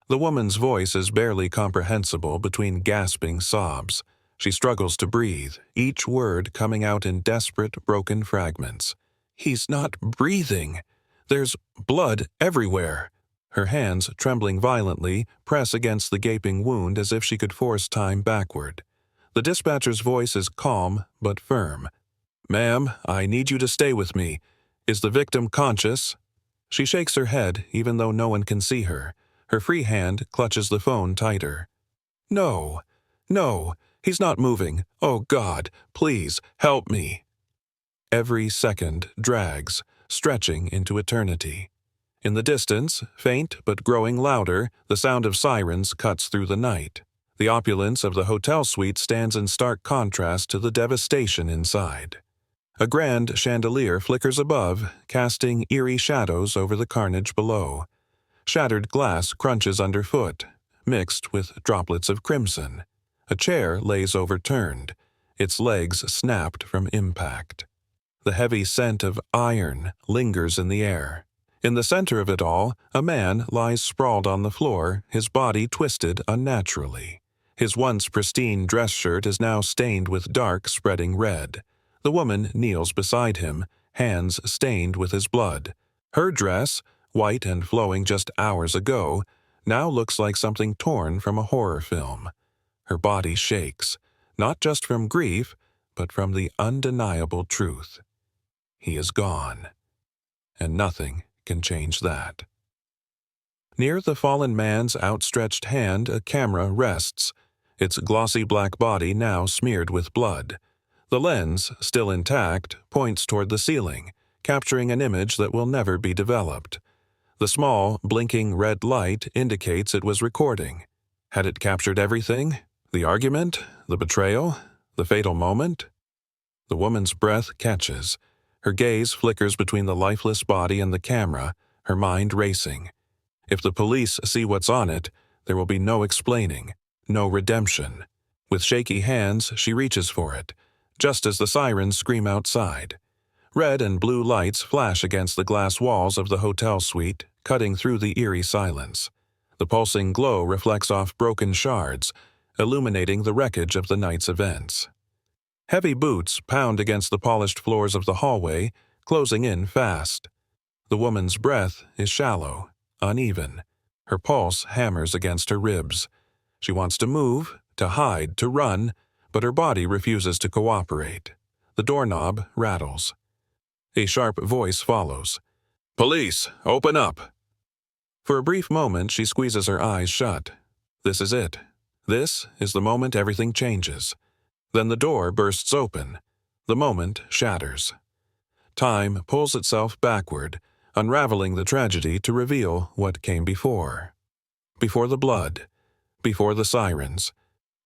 The woman's voice is barely comprehensible between gasping sobs. She struggles to breathe, each word coming out in desperate, broken fragments. "He's not breathing. There's blood everywhere." Her hands, trembling violently, press against the gaping wound as if she could force time backward. The dispatcher's voice is calm but firm. "Ma'am, I need you to stay with me. Is the victim conscious?" She shakes her head, even though no one can see her. Her free hand clutches the phone tighter. "No, no, he's not moving. Oh God, please, help me." Every second drags, stretching into eternity. In the distance, faint but growing louder, the sound of sirens cuts through the night. The opulence of the hotel suite stands in stark contrast to the devastation inside. A grand chandelier flickers above, casting eerie shadows over the carnage below. Shattered glass crunches underfoot, mixed with droplets of crimson. A chair lays overturned, its legs snapped from impact. The heavy scent of iron lingers in the air. In the center of it all, a man lies sprawled on the floor, his body twisted unnaturally. His once pristine dress shirt is now stained with dark, spreading red. The woman kneels beside him, hands stained with his blood. Her dress, white and flowing just hours ago, now looks like something torn from a horror film. Her body shakes, not just from grief, but from the undeniable truth. He is gone, and nothing can change that. Near the fallen man's outstretched hand, a camera rests, its glossy black body now smeared with blood. The lens, still intact, points toward the ceiling, capturing an image that will never be developed. The small, blinking red light indicates it was recording. Had it captured everything? The argument? The betrayal? The fatal moment? The woman's breath catches. Her gaze flickers between the lifeless body and the camera, her mind racing. If the police see what's on it, there will be no explaining, no redemption. With shaky hands, she reaches for it, just as the sirens scream outside. Red and blue lights flash against the glass walls of the hotel suite, cutting through the eerie silence. The pulsing glow reflects off broken shards, illuminating the wreckage of the night's events. Heavy boots pound against the polished floors of the hallway, closing in fast. The woman's breath is shallow, uneven. Her pulse hammers against her ribs. She wants to move, to hide, to run, but her body refuses to cooperate. The doorknob rattles. A sharp voice follows. "Police, open up!" For a brief moment, she squeezes her eyes shut. This is it. This is the moment everything changes. Then the door bursts open. The moment shatters. Time pulls itself backward, unraveling the tragedy to reveal what came before. Before the blood. Before the sirens.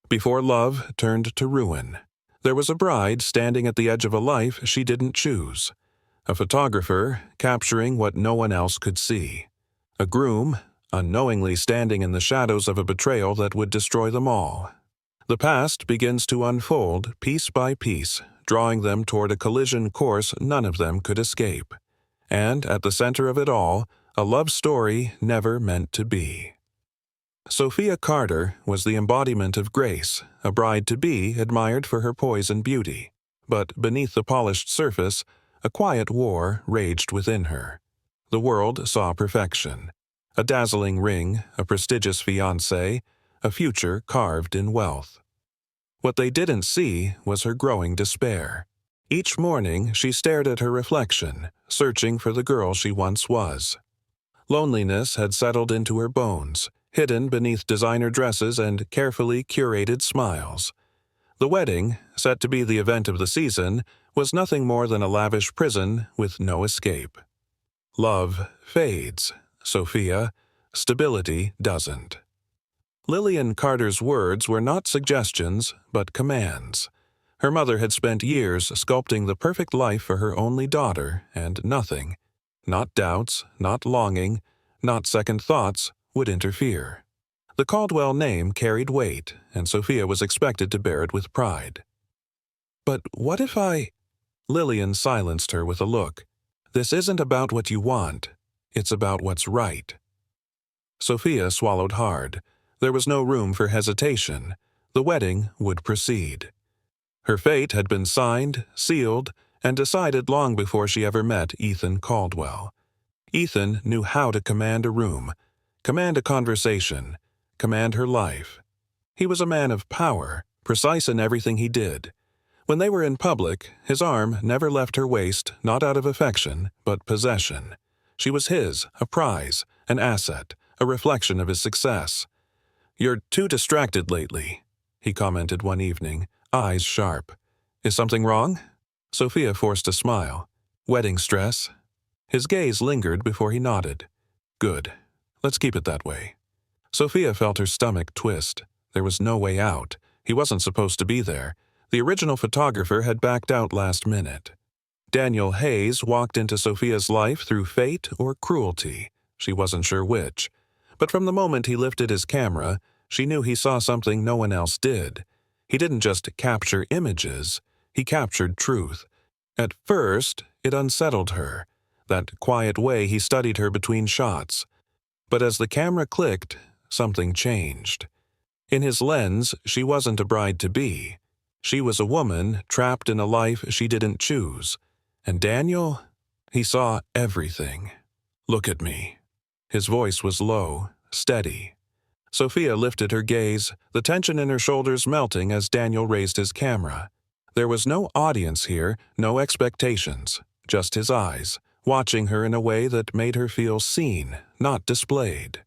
Before love turned to ruin. There was a bride standing at the edge of a life she didn't choose. A photographer capturing what no one else could see. A groom, unknowingly standing in the shadows of a betrayal that would destroy them all. The past begins to unfold piece by piece, drawing them toward a collision course none of them could escape. And at the center of it all, a love story never meant to be. Sophia Carter was the embodiment of grace, a bride-to-be admired for her poise and beauty. But beneath the polished surface, a quiet war raged within her. The world saw perfection. A dazzling ring, a prestigious fiancé, a future carved in wealth. What they didn't see was her growing despair. Each morning she stared at her reflection, searching for the girl she once was. Loneliness had settled into her bones, hidden beneath designer dresses and carefully curated smiles. The wedding, set to be the event of the season, was nothing more than a lavish prison with no escape. Love fades, Sophia. Stability doesn't. Lillian Carter's words were not suggestions, but commands. Her mother had spent years sculpting the perfect life for her only daughter, and nothing, not doubts, not longing, not second thoughts, would interfere. The Caldwell name carried weight, and Sophia was expected to bear it with pride. "But what if I—" Lillian silenced her with a look. "This isn't about what you want. It's about what's right." Sophia swallowed hard. There was no room for hesitation. The wedding would proceed. Her fate had been signed, sealed, and decided long before she ever met Ethan Caldwell. Ethan knew how to command a room, command a conversation, command her life. He was a man of power, precise in everything he did. When they were in public, his arm never left her waist, not out of affection, but possession. She was his, a prize, an asset, a reflection of his success. "You're too distracted lately," he commented one evening, eyes sharp. "Is something wrong?" Sophia forced a smile. "Wedding stress." His gaze lingered before he nodded. "Good. Let's keep it that way." Sophia felt her stomach twist. There was no way out. He wasn't supposed to be there. The original photographer had backed out last minute. Daniel Hayes walked into Sophia's life through fate or cruelty. She wasn't sure which. But from the moment he lifted his camera, she knew he saw something no one else did. He didn't just capture images, he captured truth. At first, it unsettled her, that quiet way he studied her between shots. But as the camera clicked, something changed. In his lens, she wasn't a bride-to-be. She was a woman trapped in a life she didn't choose. And Daniel? He saw everything. "Look at me." His voice was low, steady. Sophia lifted her gaze, the tension in her shoulders melting as Daniel raised his camera. There was no audience here, no expectations, just his eyes, watching her in a way that made her feel seen, not displayed.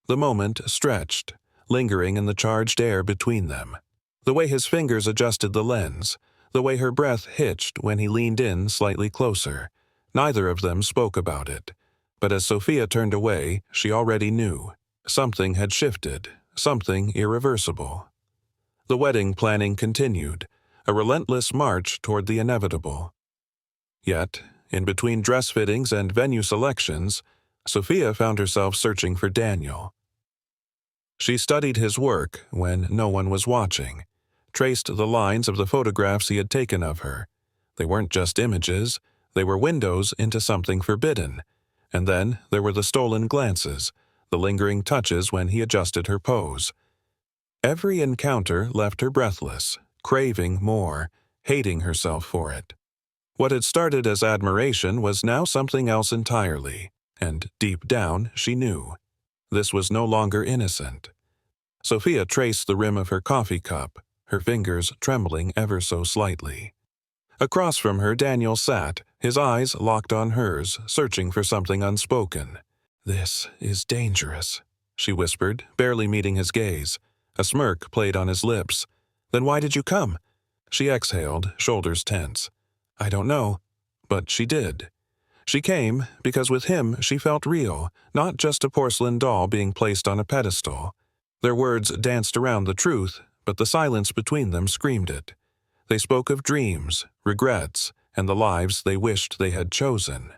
The moment stretched, lingering in the charged air between them. The way his fingers adjusted the lens, the way her breath hitched when he leaned in slightly closer. Neither of them spoke about it. But as Sophia turned away, she already knew. Something had shifted, something irreversible. The wedding planning continued, a relentless march toward the inevitable. Yet, in between dress fittings and venue selections, Sophia found herself searching for Daniel. She studied his work when no one was watching, traced the lines of the photographs he had taken of her. They weren't just images, they were windows into something forbidden. And then there were the stolen glances, the lingering touches when he adjusted her pose. Every encounter left her breathless, craving more, hating herself for it. What had started as admiration was now something else entirely, and deep down she knew. This was no longer innocent. Sophia traced the rim of her coffee cup, her fingers trembling ever so slightly. Across from her Daniel sat, his eyes locked on hers, searching for something unspoken. "This is dangerous," she whispered, barely meeting his gaze. A smirk played on his lips. "Then why did you come?" She exhaled, shoulders tense. "I don't know." But she did. She came because with him she felt real, not just a porcelain doll being placed on a pedestal. Their words danced around the truth, but the silence between them screamed it. They spoke of dreams, regrets, and the lives they wished they had chosen.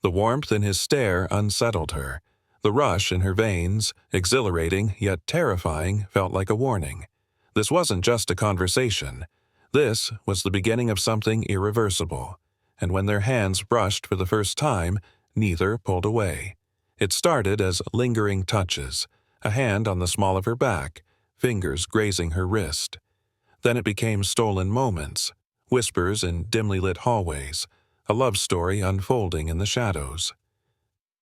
The warmth in his stare unsettled her. The rush in her veins, exhilarating yet terrifying, felt like a warning. This wasn't just a conversation. This was the beginning of something irreversible. And when their hands brushed for the first time, neither pulled away. It started as lingering touches, a hand on the small of her back, fingers grazing her wrist. Then it became stolen moments, whispers in dimly lit hallways, a love story unfolding in the shadows.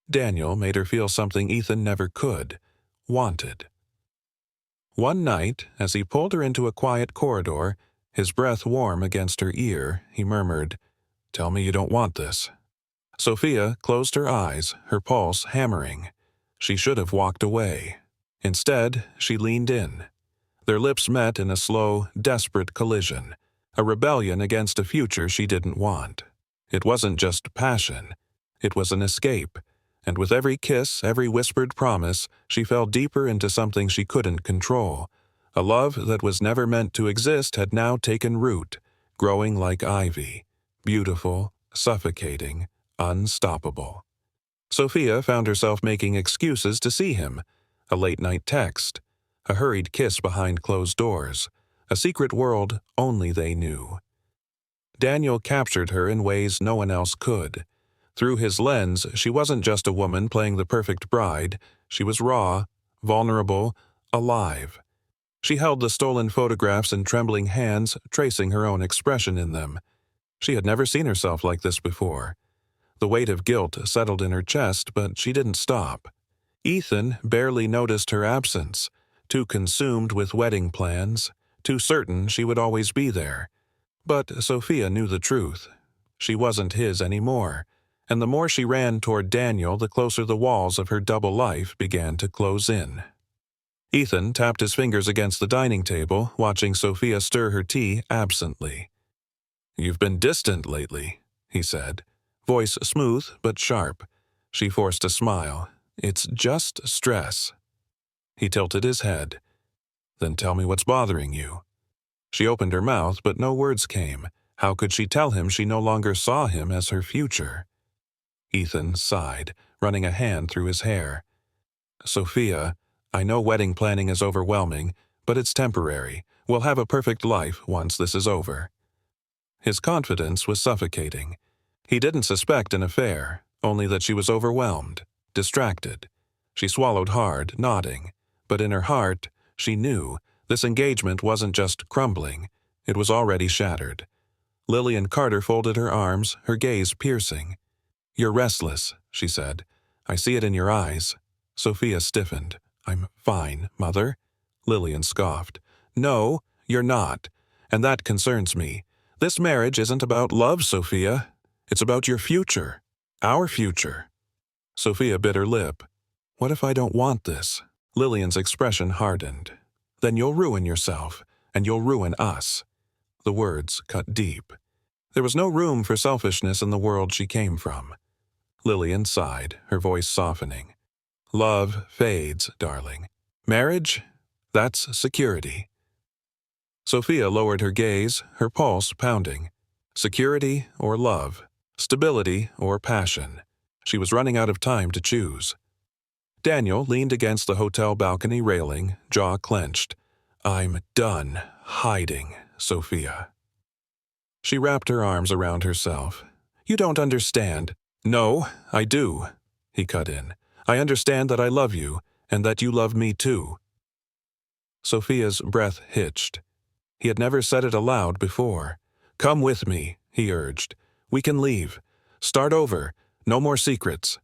Daniel made her feel something Ethan never could, wanted. One night, as he pulled her into a quiet corridor, his breath warm against her ear, he murmured, "Tell me you don't want this." Sophia closed her eyes, her pulse hammering. She should have walked away. Instead, she leaned in. Their lips met in a slow, desperate collision, a rebellion against a future she didn't want. It wasn't just passion. It was an escape, and with every kiss, every whispered promise, she fell deeper into something she couldn't control. A love that was never meant to exist had now taken root, growing like ivy, beautiful, suffocating, unstoppable. Sophia found herself making excuses to see him, a late-night text, a hurried kiss behind closed doors, a secret world only they knew. Daniel captured her in ways no one else could. Through his lens, she wasn't just a woman playing the perfect bride, She was raw, vulnerable, alive. She held the stolen photographs in trembling hands, tracing her own expression in them. She had never seen herself like this before. The weight of guilt settled in her chest, but she didn't stop. Ethan barely noticed her absence, too consumed with wedding plans, too certain she would always be there. But Sophia knew the truth. She wasn't his anymore, and the more she ran toward Daniel, the closer the walls of her double life began to close in. Ethan tapped his fingers against the dining table, watching Sophia stir her tea absently. "You've been distant lately," he said, voice smooth but sharp. She forced a smile. "It's just stress." He tilted his head. "Then tell me what's bothering you." She opened her mouth, but no words came. How could she tell him she no longer saw him as her future? Ethan sighed, running a hand through his hair. "Sophia, I know wedding planning is overwhelming, but it's temporary. We'll have a perfect life once this is over." His confidence was suffocating. He didn't suspect an affair, only that she was overwhelmed, distracted. She swallowed hard, nodding, but in her heart, she knew this engagement wasn't just crumbling, it was already shattered. Lillian Carter folded her arms, her gaze piercing. "You're restless," she said. "I see it in your eyes." Sophia stiffened. "I'm fine, Mother." Lillian scoffed. "No, you're not, and that concerns me. This marriage isn't about love, Sophia. It's about your future. Our future." Sophia bit her lip. "What if I don't want this?" Lillian's expression hardened. "Then you'll ruin yourself, and you'll ruin us." The words cut deep. There was no room for selfishness in the world she came from. Lillian sighed, her voice softening. "Love fades, darling. Marriage? That's security." Sophia lowered her gaze, her pulse pounding. Security or love? Stability or passion? She was running out of time to choose. Daniel leaned against the hotel balcony railing, jaw clenched. "I'm done hiding, Sophia." She wrapped her arms around herself. "You don't understand." "No, I do," he cut in. "I understand that I love you, and that you love me too." Sophia's breath hitched. He had never said it aloud before. "Come with me," he urged. "We can leave. Start over. No more secrets."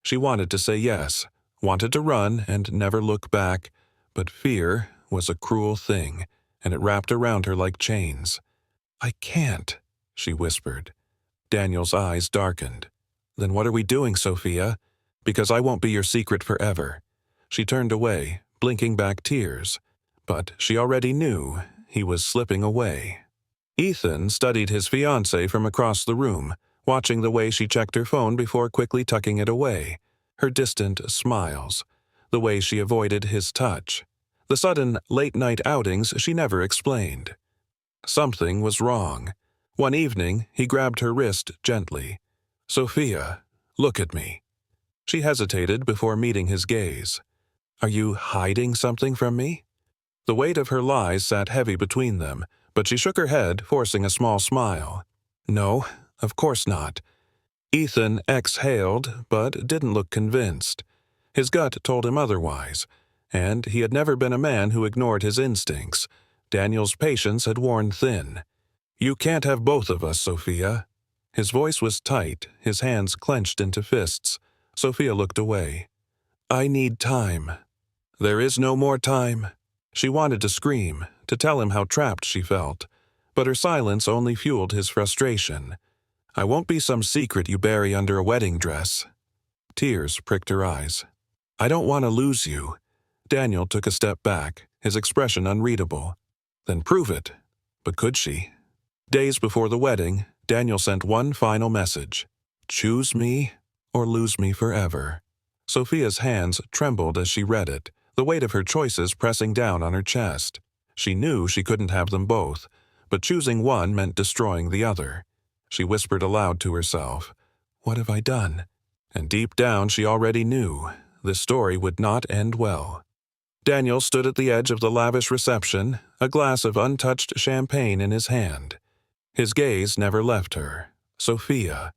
She wanted to say yes, wanted to run and never look back, but fear was a cruel thing, and it wrapped around her like chains. "I can't," she whispered. Daniel's eyes darkened. "Then what are we doing, Sophia? Because I won't be your secret forever." She turned away, blinking back tears. But she already knew he was slipping away. Ethan studied his fiancée from across the room, watching the way she checked her phone before quickly tucking it away, her distant smiles, the way she avoided his touch, the sudden late-night outings she never explained. Something was wrong. One evening, he grabbed her wrist gently. "Sophia, look at me." She hesitated before meeting his gaze. "Are you hiding something from me?" The weight of her lies sat heavy between them, but she shook her head, forcing a small smile. "No, of course not." Ethan exhaled, but didn't look convinced. His gut told him otherwise, and he had never been a man who ignored his instincts. Daniel's patience had worn thin. "You can't have both of us, Sophia." His voice was tight, his hands clenched into fists. Sophia looked away. "I need time." "There is no more time." She wanted to scream, to tell him how trapped she felt, but her silence only fueled his frustration. "I won't be some secret you bury under a wedding dress." Tears pricked her eyes. "I don't want to lose you." Daniel took a step back, his expression unreadable. "Then prove it." But could she? Days before the wedding, Daniel sent one final message. "Choose me or lose me forever." Sophia's hands trembled as she read it, the weight of her choices pressing down on her chest. She knew she couldn't have them both, but choosing one meant destroying the other. She whispered aloud to herself, "What have I done?" And deep down she already knew this story would not end well. Daniel stood at the edge of the lavish reception, a glass of untouched champagne in his hand. His gaze never left her. Sophia.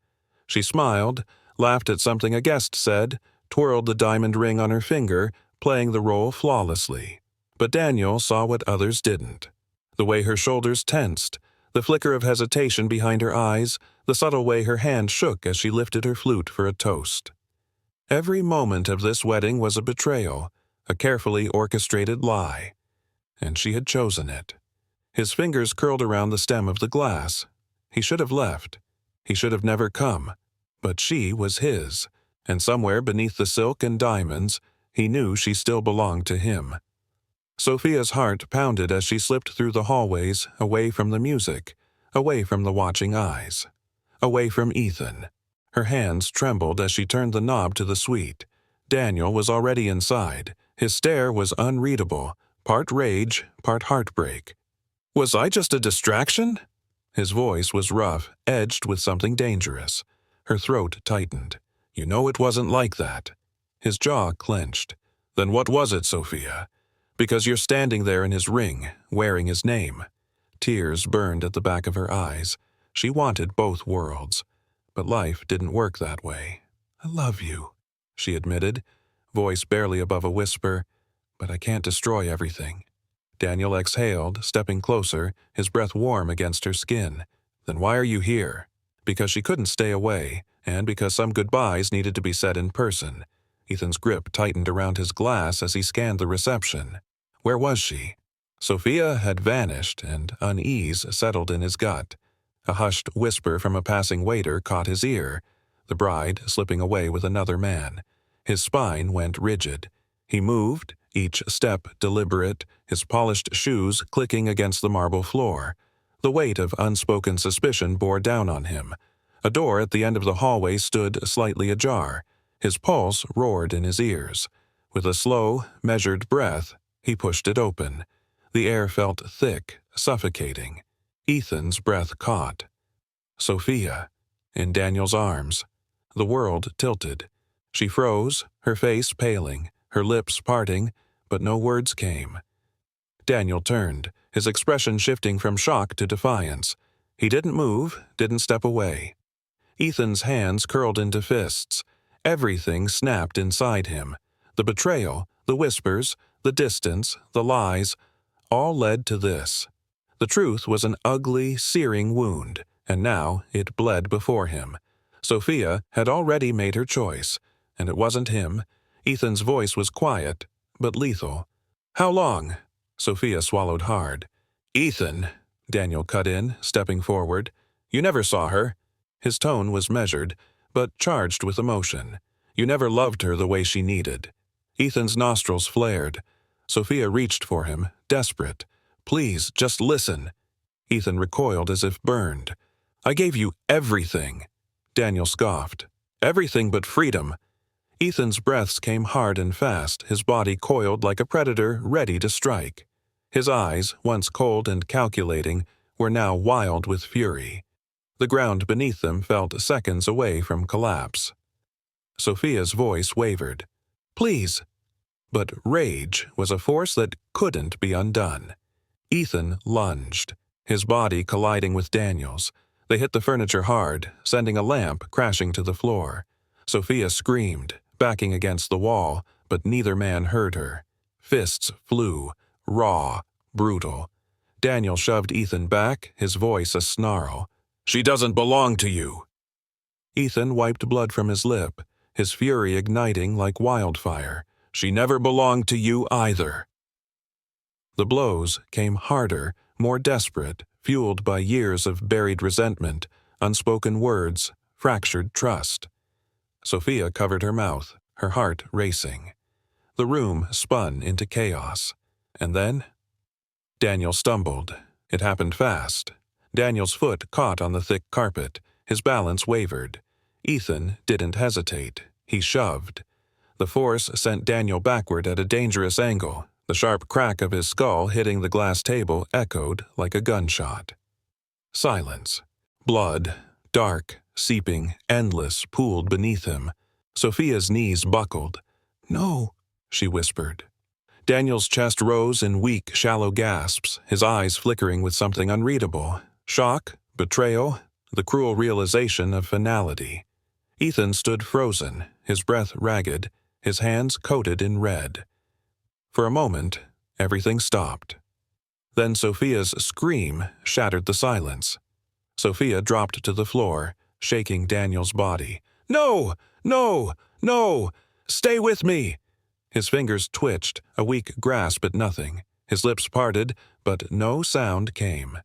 She smiled, laughed at something a guest said, twirled the diamond ring on her finger, playing the role flawlessly. But Daniel saw what others didn't. The way her shoulders tensed, the flicker of hesitation behind her eyes, the subtle way her hand shook as she lifted her flute for a toast. Every moment of this wedding was a betrayal, a carefully orchestrated lie. And she had chosen it. His fingers curled around the stem of the glass. He should have left. He should have never come. But she was his, and somewhere beneath the silk and diamonds, he knew she still belonged to him. Sophia's heart pounded as she slipped through the hallways, away from the music, away from the watching eyes, away from Ethan. Her hands trembled as she turned the knob to the suite. Daniel was already inside. His stare was unreadable, part rage, part heartbreak. "Was I just a distraction?" His voice was rough, edged with something dangerous. Her throat tightened. "You know it wasn't like that." His jaw clenched. "Then what was it, Sophia? Because you're standing there in his ring, wearing his name." Tears burned at the back of her eyes. She wanted both worlds. But life didn't work that way. "I love you," she admitted, voice barely above a whisper, "but I can't destroy everything." Daniel exhaled, stepping closer, his breath warm against her skin. "Then why are you here?" Because she couldn't stay away, and because some goodbyes needed to be said in person. Ethan's grip tightened around his glass as he scanned the reception. Where was she? Sophia had vanished, and unease settled in his gut. A hushed whisper from a passing waiter caught his ear, the bride slipping away with another man. His spine went rigid. He moved, each step deliberate, his polished shoes clicking against the marble floor. The weight of unspoken suspicion bore down on him. A door at the end of the hallway stood slightly ajar. His pulse roared in his ears. With a slow, measured breath, he pushed it open. The air felt thick, suffocating. Ethan's breath caught. Sophia, in Daniel's arms. The world tilted. She froze, her face paling, her lips parting, but no words came. Daniel turned, his expression shifting from shock to defiance. He didn't move, didn't step away. Ethan's hands curled into fists. Everything snapped inside him. The betrayal, the whispers, the distance, the lies, all led to this. The truth was an ugly, searing wound, and now it bled before him. Sophia had already made her choice, and it wasn't him. Ethan's voice was quiet, but lethal. "How long?" Sophia swallowed hard. "Ethan," Daniel cut in, stepping forward. "You never saw her." His tone was measured, but charged with emotion. "You never loved her the way she needed." Ethan's nostrils flared. Sophia reached for him, desperate. "Please, just listen." Ethan recoiled as if burned. "I gave you everything." Daniel scoffed. "Everything but freedom." Ethan's breaths came hard and fast, his body coiled like a predator ready to strike. His eyes, once cold and calculating, were now wild with fury. The ground beneath them felt seconds away from collapse. Sophia's voice wavered. "Please." But rage was a force that couldn't be undone. Ethan lunged, his body colliding with Daniel's. They hit the furniture hard, sending a lamp crashing to the floor. Sophia screamed, backing against the wall, but neither man heard her. Fists flew, raw, brutal. Daniel shoved Ethan back, his voice a snarl. "She doesn't belong to you." Ethan wiped blood from his lip, his fury igniting like wildfire. "She never belonged to you either." The blows came harder, more desperate, fueled by years of buried resentment, unspoken words, fractured trust. Sophia covered her mouth, her heart racing. The room spun into chaos. And then Daniel stumbled. It happened fast. Daniel's foot caught on the thick carpet. His balance wavered. Ethan didn't hesitate. He shoved. The force sent Daniel backward at a dangerous angle. The sharp crack of his skull hitting the glass table echoed like a gunshot. Silence. Blood, dark, seeping, endless, pooled beneath him. Sophia's knees buckled. "No," she whispered. Daniel's chest rose in weak, shallow gasps, his eyes flickering with something unreadable. Shock, betrayal, the cruel realization of finality. Ethan stood frozen, his breath ragged, his hands coated in red. For a moment, everything stopped. Then Sophia's scream shattered the silence. Sophia dropped to the floor, shaking Daniel's body. "No! No! No! Stay with me!" His fingers twitched, a weak grasp at nothing. His lips parted, but no sound came.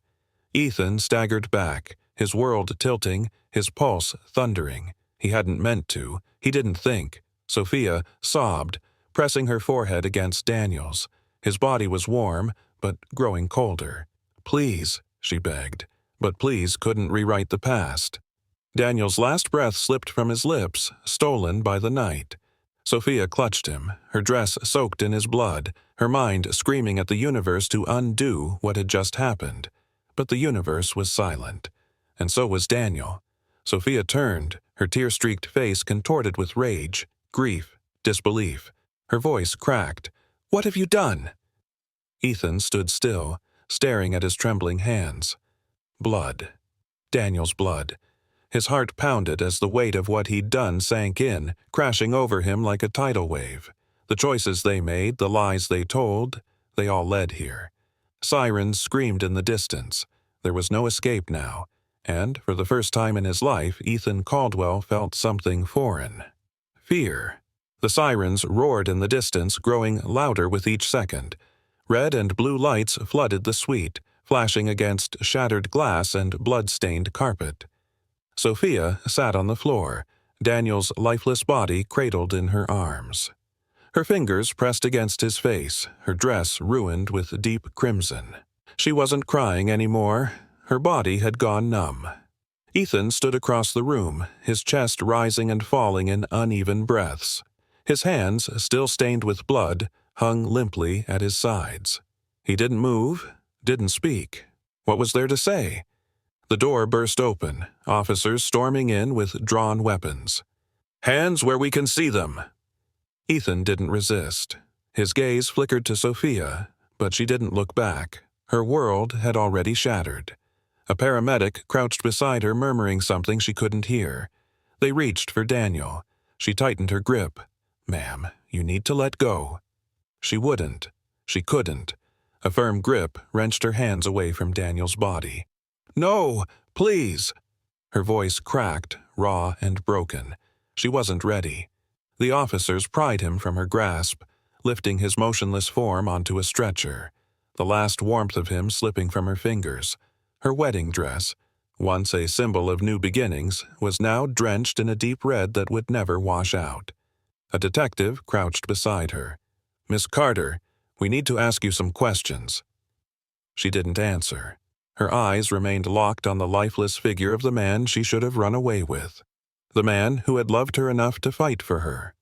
Ethan staggered back, his world tilting, his pulse thundering. He hadn't meant to. He didn't think. Sophia sobbed, pressing her forehead against Daniel's. His body was warm, but growing colder. "Please," she begged, but please couldn't rewrite the past. Daniel's last breath slipped from his lips, stolen by the night. Sophia clutched him, her dress soaked in his blood, her mind screaming at the universe to undo what had just happened. But the universe was silent, and so was Daniel. Sophia turned, her tear-streaked face contorted with rage, grief, disbelief. Her voice cracked. "What have you done?" Ethan stood still, staring at his trembling hands. Blood. Daniel's blood. His heart pounded as the weight of what he'd done sank in, crashing over him like a tidal wave. The choices they made, the lies they told, they all led here. Sirens screamed in the distance. There was no escape now, and for the first time in his life, Ethan Caldwell felt something foreign. Fear. The sirens roared in the distance, growing louder with each second. Red and blue lights flooded the suite, flashing against shattered glass and blood-stained carpet. Sophia sat on the floor, Daniel's lifeless body cradled in her arms. Her fingers pressed against his face, her dress ruined with deep crimson. She wasn't crying anymore. Her body had gone numb. Ethan stood across the room, his chest rising and falling in uneven breaths. His hands, still stained with blood, hung limply at his sides. He didn't move, didn't speak. What was there to say? The door burst open, officers storming in with drawn weapons. "Hands where we can see them!" Ethan didn't resist. His gaze flickered to Sophia, but she didn't look back. Her world had already shattered. A paramedic crouched beside her, murmuring something she couldn't hear. They reached for Daniel. She tightened her grip. "Ma'am, you need to let go." She wouldn't. She couldn't. A firm grip wrenched her hands away from Daniel's body. "No, please!" Her voice cracked, raw and broken. She wasn't ready. The officers pried him from her grasp, lifting his motionless form onto a stretcher, the last warmth of him slipping from her fingers. Her wedding dress, once a symbol of new beginnings, was now drenched in a deep red that would never wash out. A detective crouched beside her. "Miss Carter, we need to ask you some questions." She didn't answer. Her eyes remained locked on the lifeless figure of the man she should have run away with. The man who had loved her enough to fight for her.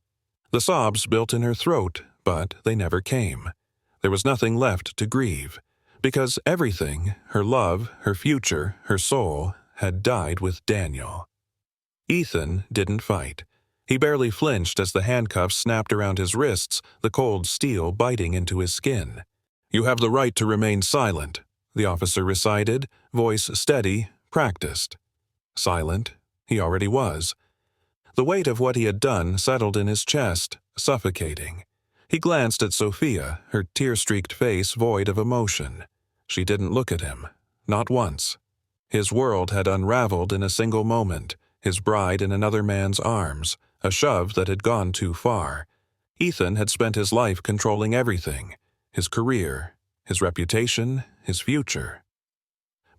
The sobs built in her throat, but they never came. There was nothing left to grieve, because everything, her love, her future, her soul, had died with Daniel. Ethan didn't fight. He barely flinched as the handcuffs snapped around his wrists, the cold steel biting into his skin. "You have the right to remain silent," the officer recited, voice steady, practiced. Silent, he already was. The weight of what he had done settled in his chest, suffocating. He glanced at Sophia, her tear-streaked face void of emotion. She didn't look at him, not once. His world had unraveled in a single moment, his bride in another man's arms, a shove that had gone too far. Ethan had spent his life controlling everything, his career, his reputation, his future.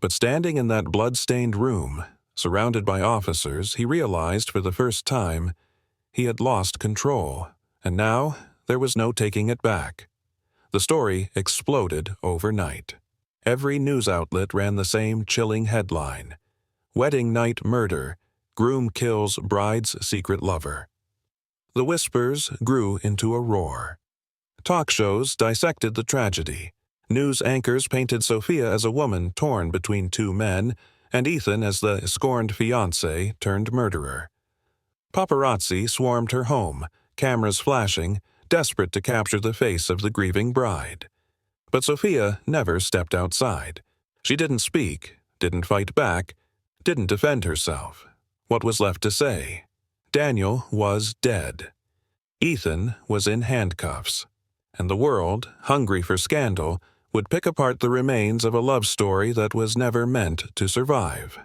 But standing in that blood-stained room, surrounded by officers, he realized for the first time he had lost control, and now there was no taking it back. The story exploded overnight. Every news outlet ran the same chilling headline: "Wedding Night Murder, Groom Kills Bride's Secret Lover." The whispers grew into a roar. Talk shows dissected the tragedy. News anchors painted Sophia as a woman torn between two men, and Ethan as the scorned fiancé turned murderer. Paparazzi swarmed her home, cameras flashing, desperate to capture the face of the grieving bride. But Sophia never stepped outside. She didn't speak, didn't fight back, didn't defend herself. What was left to say? Daniel was dead. Ethan was in handcuffs, and the world, hungry for scandal, would pick apart the remains of a love story that was never meant to survive.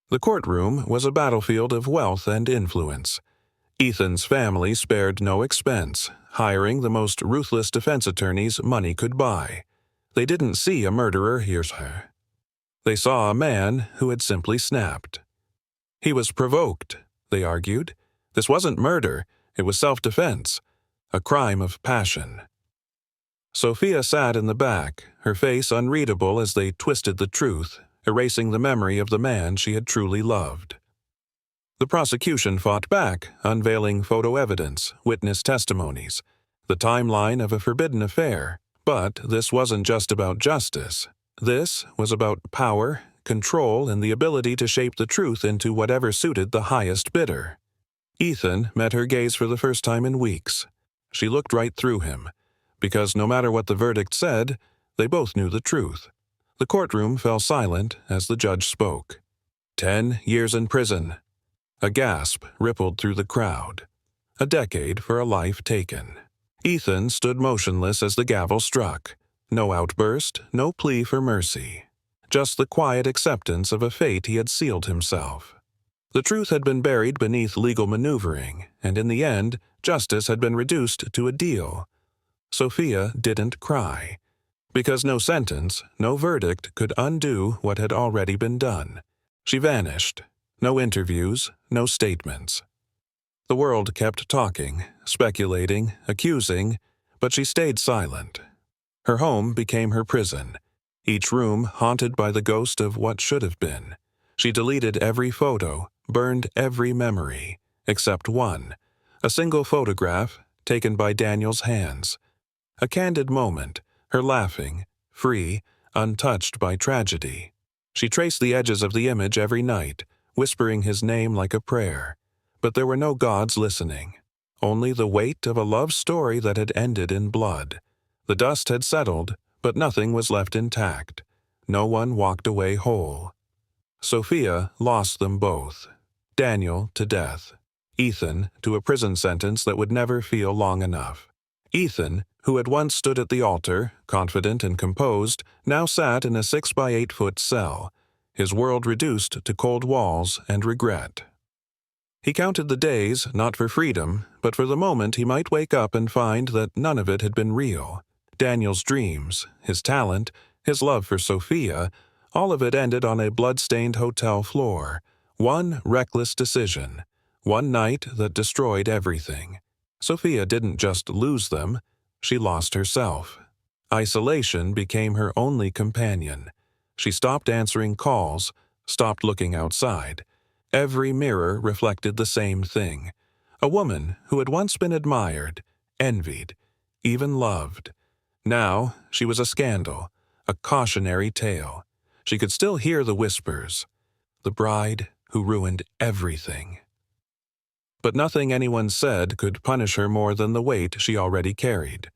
The courtroom was a battlefield of wealth and influence. Ethan's family spared no expense, hiring the most ruthless defense attorneys money could buy. They didn't see a murderer, here's her. They saw a man who had simply snapped. He was provoked, they argued. This wasn't murder, it was self-defense, a crime of passion. Sophia sat in the back, her face unreadable as they twisted the truth, erasing the memory of the man she had truly loved. The prosecution fought back, unveiling photo evidence, witness testimonies, the timeline of a forbidden affair. But this wasn't just about justice. This was about power, control, and the ability to shape the truth into whatever suited the highest bidder. Ethan met her gaze for the first time in weeks. She looked right through him, because no matter what the verdict said, they both knew the truth. The courtroom fell silent as the judge spoke. 10 years in prison. A gasp rippled through the crowd. A decade for a life taken. Ethan stood motionless as the gavel struck. No outburst, no plea for mercy. Just the quiet acceptance of a fate he had sealed himself. The truth had been buried beneath legal maneuvering, and in the end, justice had been reduced to a deal. Sophia didn't cry, because no sentence, no verdict could undo what had already been done. She vanished. No interviews, no statements. The world kept talking, speculating, accusing, but she stayed silent. Her home became her prison, each room haunted by the ghost of what should have been. She deleted every photo, burned every memory, except one, a single photograph taken by Daniel's hands. A candid moment, her laughing, free, untouched by tragedy. She traced the edges of the image every night, whispering his name like a prayer. But there were no gods listening, only the weight of a love story that had ended in blood. The dust had settled, but nothing was left intact. No one walked away whole. Sophia lost them both. Daniel to death. Ethan to a prison sentence that would never feel long enough. Ethan, who had once stood at the altar, confident and composed, now sat in a 6-by-8-foot cell, his world reduced to cold walls and regret. He counted the days, not for freedom, but for the moment he might wake up and find that none of it had been real. Daniel's dreams, his talent, his love for Sophia, all of it ended on a blood-stained hotel floor. One reckless decision. One night that destroyed everything. Sophia didn't just lose them, she lost herself. Isolation became her only companion. She stopped answering calls, stopped looking outside. Every mirror reflected the same thing. A woman who had once been admired, envied, even loved. Now she was a scandal, a cautionary tale. She could still hear the whispers. The bride who ruined everything. But nothing anyone said could punish her more than the weight she already carried.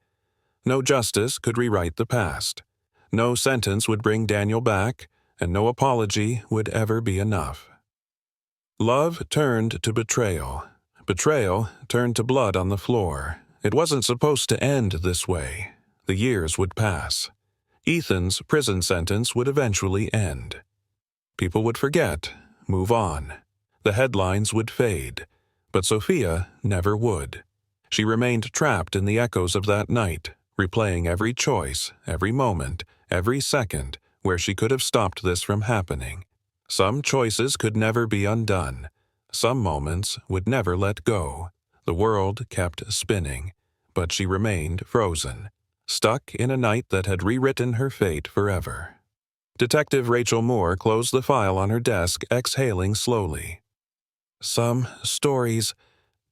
No justice could rewrite the past. No sentence would bring Daniel back, and no apology would ever be enough. Love turned to betrayal. Betrayal turned to blood on the floor. It wasn't supposed to end this way. The years would pass. Ethan's prison sentence would eventually end. People would forget, move on. The headlines would fade. But Sophia never would. She remained trapped in the echoes of that night, replaying every choice, every moment, every second, where she could have stopped this from happening. Some choices could never be undone. Some moments would never let go. The world kept spinning, but she remained frozen, stuck in a night that had rewritten her fate forever. Detective Rachel Moore closed the file on her desk, exhaling slowly. "Some stories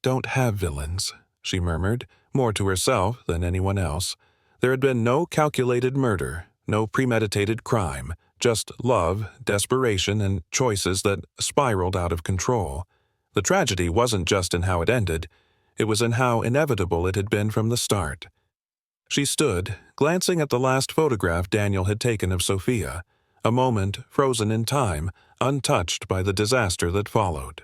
don't have villains," she murmured, more to herself than anyone else. There had been no calculated murder, no premeditated crime, just love, desperation, and choices that spiraled out of control. The tragedy wasn't just in how it ended, it was in how inevitable it had been from the start. She stood, glancing at the last photograph Daniel had taken of Sophia, a moment frozen in time, untouched by the disaster that followed.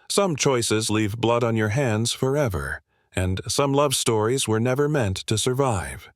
Some choices leave blood on your hands forever, and some love stories were never meant to survive.